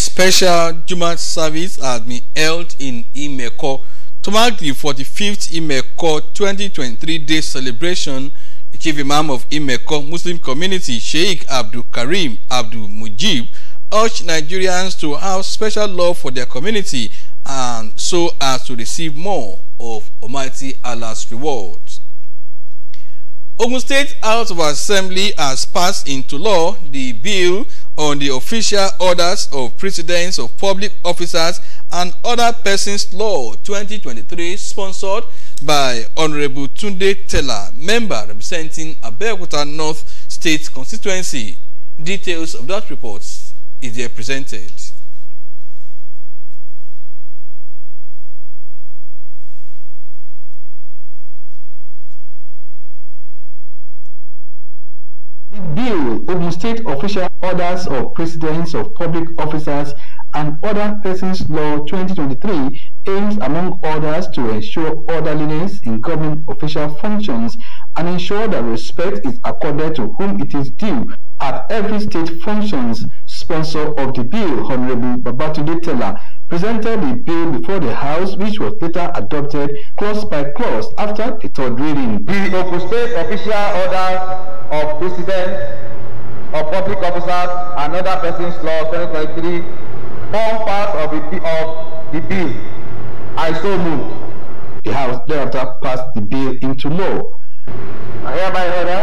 special Jumat service has been held in Imeko to mark the 45th Imeko 2023 Day celebration. The Chief Imam of Imeko Muslim community, Sheikh Abdul Karim Abdul Mujib, urged Nigerians to have special love for their community and so as to receive more of Almighty Allah's rewards. Ogun State House of Assembly has passed into law the bill on the official orders of precedence of public officers and other persons law 2023, sponsored by Honorable Tunde Teller, member representing Abeokuta North State constituency. Details of that report is there presented. Bill, Ogun State Official Orders of Precedence of Public Officers and Other Persons Law 2023, aims, among others, to ensure orderliness in government official functions and ensure that respect is accorded to whom it is due at every state functions. Sponsor of the bill, Honorable Babatunde Teller, presented the bill before the House, which was later adopted clause by clause after the third reading. The Ogun State Official Orders of Precedence of Public Officers and Other Persons Law 2023 form part of the bill. I so move. The House thereafter passed the bill into law. I hereby order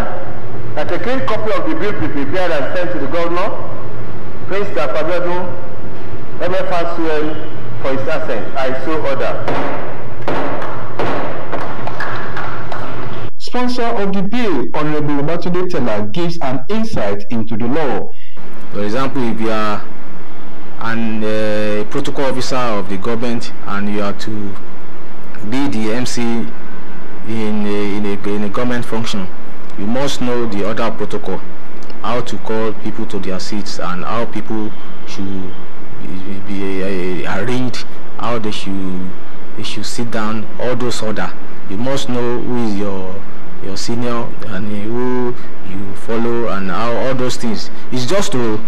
that a clean copy of the bill be prepared and sent to the Governor, Prince Dapabedu, MFRCN, for his assent. I so order. Sponsor of the bill, Honorable Babatunde Teller, gives an insight into the law. For example, if you are a protocol officer of the government and you are to be the MC in a government function, you must know the other protocol, how to call people to their seats and how people should be arranged, how they should sit down, all those order. You must know who is your senior and who you follow and how all those things. It's just to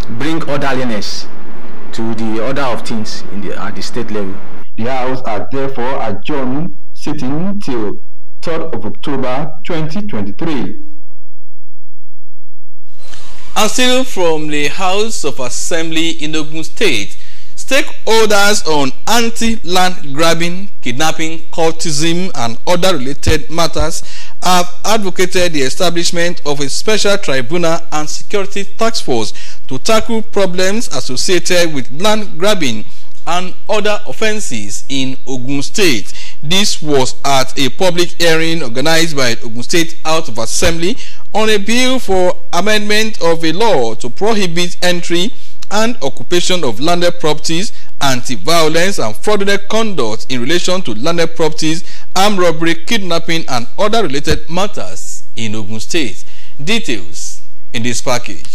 bring orderliness to the order of things at the state level. The House has therefore adjourned sitting till 3rd of October 2023. And still from the House of Assembly in Ogun State, stakeholders on anti-land grabbing, kidnapping, cultism, and other related matters have advocated the establishment of a special tribunal and security task force to tackle problems associated with land grabbing and other offences in Ogun State. This was at a public hearing organized by Ogun State House of Assembly on a bill for amendment of a law to prohibit entry and occupation of landed properties, anti-violence and fraudulent conduct in relation to landed properties, armed robbery, kidnapping, and other related matters in Ogun State. Details in this package.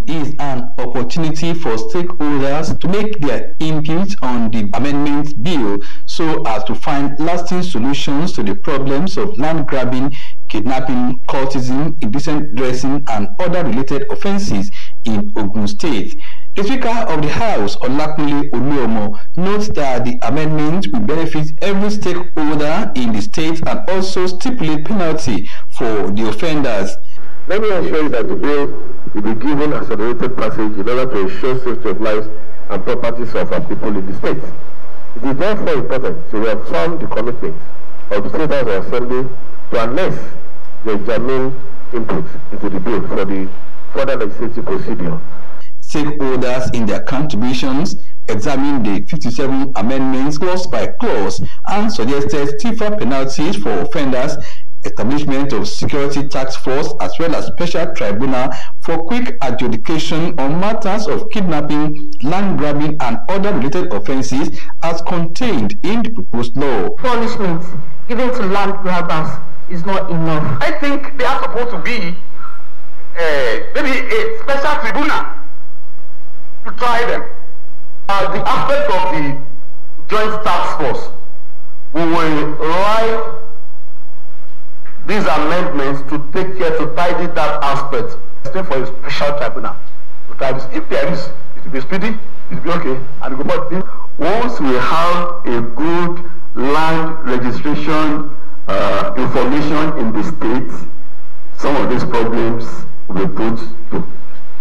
Is an opportunity for stakeholders to make their input on the amendment bill so as to find lasting solutions to the problems of land grabbing, kidnapping, cultism, indecent dressing, and other related offences in Ogun State. The Speaker of the House, Olakunle Oluomo, notes that the amendment will benefit every stakeholder in the state and also stipulate penalty for the offenders. Let me assure you that the bill will be given accelerated passage in order to ensure safety of lives and properties of our people in the state. It is therefore important to reaffirm the commitment of the State House of Assembly to annex the germane input into the bill for the further legislative procedure. Stakeholders in their contributions examined the 57 amendments clause by clause and suggested stiffer penalties for offenders, establishment of security task force, as well as special tribunal for quick adjudication on matters of kidnapping, land grabbing, and other related offences as contained in the proposed law. Punishment given to land grabbers is not enough. I think they are supposed to be maybe a special tribunal to try them. The aspect of the joint task force, we will write these amendments to take care to tidy that aspect. For a special tribunal to try this. If there is, it to be speedy, it will be okay. And once we have a good land registration information in the state, some of these problems will be put to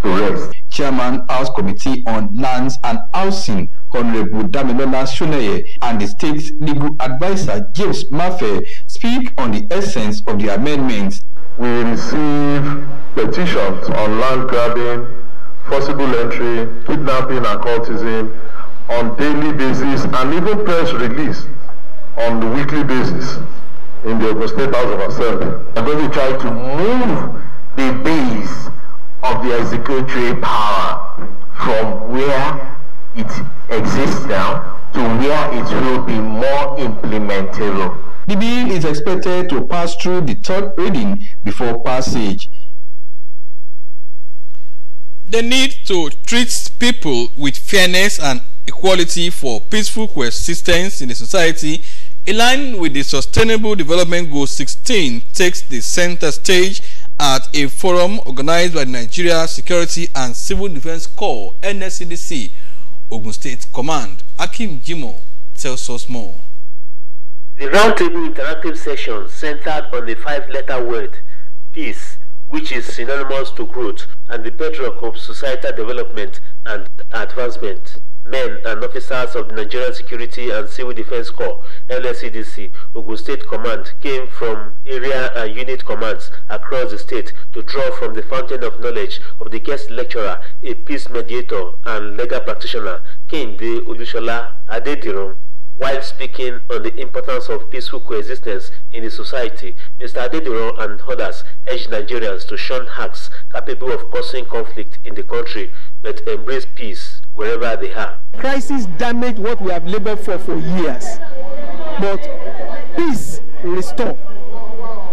rest. Chairman House Committee on Lands and Housing, Honorable Damilola Shuneye, and the State Legal Advisor, James Maffei, speak on the essence of the amendments. We receive petitions on land grabbing, forcible entry, kidnapping and cultism on daily basis, and even press release on the weekly basis in the Ogun State House of Assembly. I'm going to try to move the base of the executory power from where it exists now to where it will be more implementable. The bill is expected to pass through the third reading before passage. The need to treat people with fairness and equality for peaceful coexistence in the society, in line with the Sustainable Development Goal 16, takes the center stage at a forum organized by the Nigeria Security and Civil Defense Corps, NSCDC, Ogun State Command. Akim Jimo tells us more. The roundtable interactive session centered on the 5-letter word, peace, which is synonymous to growth and the bedrock of societal development and advancement. Men and officers of the Nigerian Security and Civil Defense Corps, NSCDC, Ogun State Command, came from area and unit commands across the state to draw from the fountain of knowledge of the guest lecturer, a peace mediator and legal practitioner, Kehinde Olushola Adediran. While speaking on the importance of peaceful coexistence in the society, Mr. Adediran and others urged Nigerians to shun acts capable of causing conflict in the country, but embrace peace wherever they are. Crisis damage what we have labored for years, but peace restore,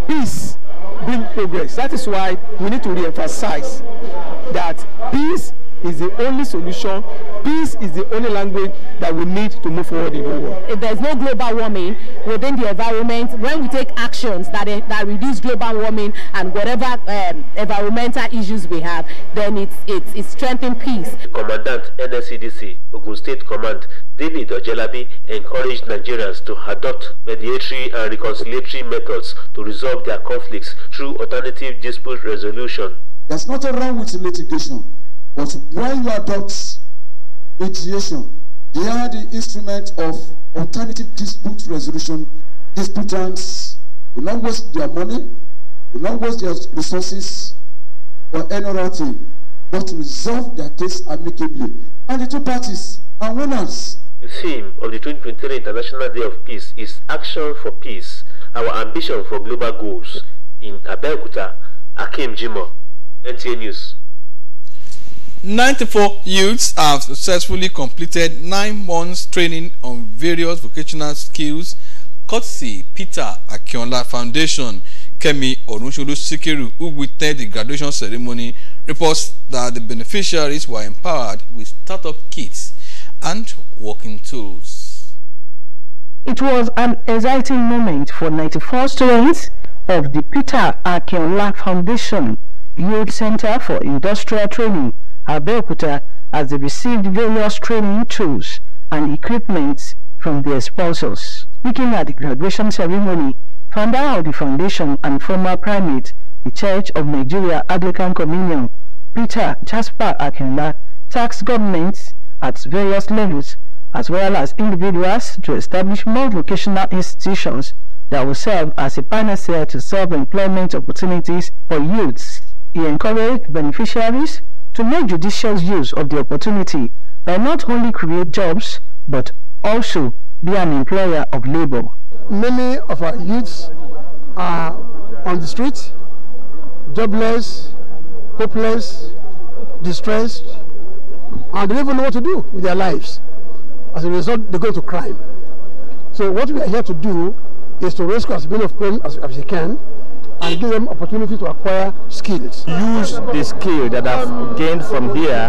peace bring progress. That is why we need to re-emphasize that peace is the only solution. Peace is the only language that we need to move forward in the world. If there's no global warming within the environment, when we take actions that reduce global warming and whatever environmental issues we have, then it strengthens peace. Commandant NSCDC, Ogun State Command, David Ojelabi, encouraged Nigerians to adopt mediatory and reconciliatory methods to resolve their conflicts through alternative dispute resolution. There's nothing wrong with litigation. But when you adopt mediation, they are the instrument of alternative dispute resolution. Disputants will not waste their money, will not waste their resources or any other thing, but to resolve their case amicably. And the two parties are winners. The theme of the 2023 International Day of Peace is Action for Peace, our ambition for global goals. In Abeokuta, Akim Jimo, NTA News. 94 youths have successfully completed 9 months training on various vocational skills, courtesy Peter Akionla Foundation. Kemi Orunsolu Sikiru, who witnessed the graduation ceremony, reports that the beneficiaries were empowered with startup kits and working tools. It was an exciting moment for 94 students of the Peter Akionla Foundation Youth Center for Industrial Training, Abeokuta, as they received various training tools and equipment from their sponsors. Speaking at the graduation ceremony, founder of the foundation and former primate, the Church of Nigeria Anglican Communion, Peter Jasper Akionla, tasked governments at various levels as well as individuals to establish more vocational institutions that will serve as a panacea to solve employment opportunities for youths. He encouraged beneficiaries to make judicious use of the opportunity by not only create jobs but also be an employer of labor. Many of our youths are on the street, jobless, hopeless, distressed, and they don't even know what to do with their lives. As a result, they go to crime. So what we are here to do is to rescue as many of them as we can and give them opportunity to acquire skills. Use the skill that I've gained from here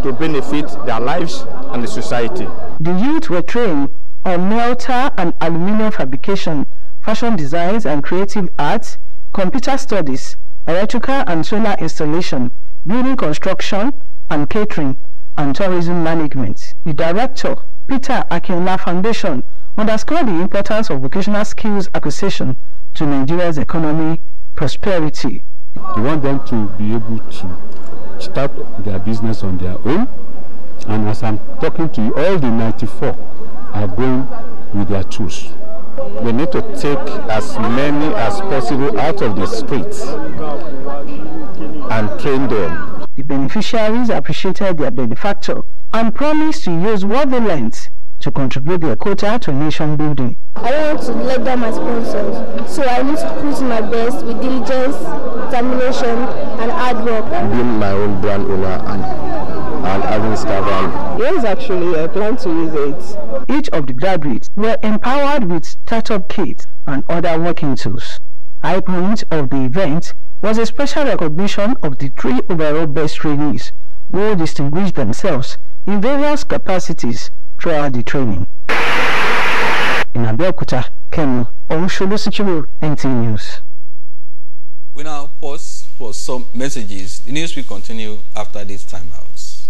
to benefit their lives and the society. The youth were trained on metal and aluminum fabrication, fashion designs and creative arts, computer studies, electrical and solar installation, building construction and catering, and Tourism Management. The director, Peter Akinola Foundation, underscored the importance of vocational skills acquisition to Nigeria's economy prosperity. We want them to be able to start their business on their own, and as I'm talking to you, all the 94 are going with their tools. We need to take as many as possible out of the streets and train them. The beneficiaries appreciated their benefactor and promised to use what they learned to contribute their quota to nation building. I don't want to let down my sponsors, so I need to put my best with diligence, determination, and hard work. Being my own brand owner and having staff. Yes, actually, I plan to use it. Each of the graduates were empowered with startup kits and other working tools. High point of the event was a special recognition of the 3 overall best trainees who distinguished themselves in various capacities throughout the training. In Abeokuta, Kemu, Olusholu, NTA News. We now pause for some messages. The news will continue after these timeouts.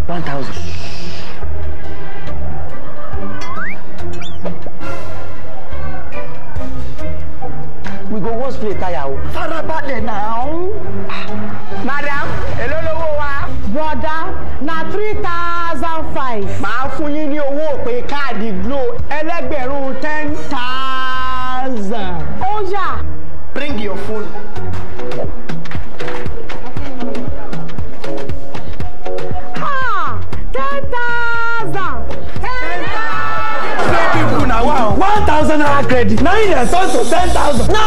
1,000. We go once play tire. Farabade now. Madam, hello, brother, na 3,005. Màá fún yín ní owó pé káàdì Glo ẹlẹ́gbẹ̀rún 10,000. Oh yeah. Bring your phone. Ha! 10,000. 1,000 naira credit. Now you turn to 10,000. No.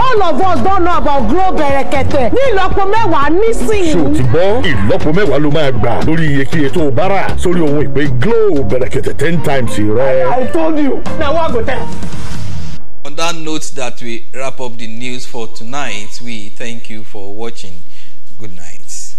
All of us don't know about Glo Berekete. Ní ìlọ́po mẹ́wàá nísìnyí. Ṣé o ti gbọ́? Ìlọ́po mẹ́wàá ló máa gbà lórí iyekíye tó o bá rà sórí ohun ìpè Glo Berekete 10 times rẹ. I told you. Now what go tell? On that note that we wrap up the news for tonight, we thank you for watching. Good night.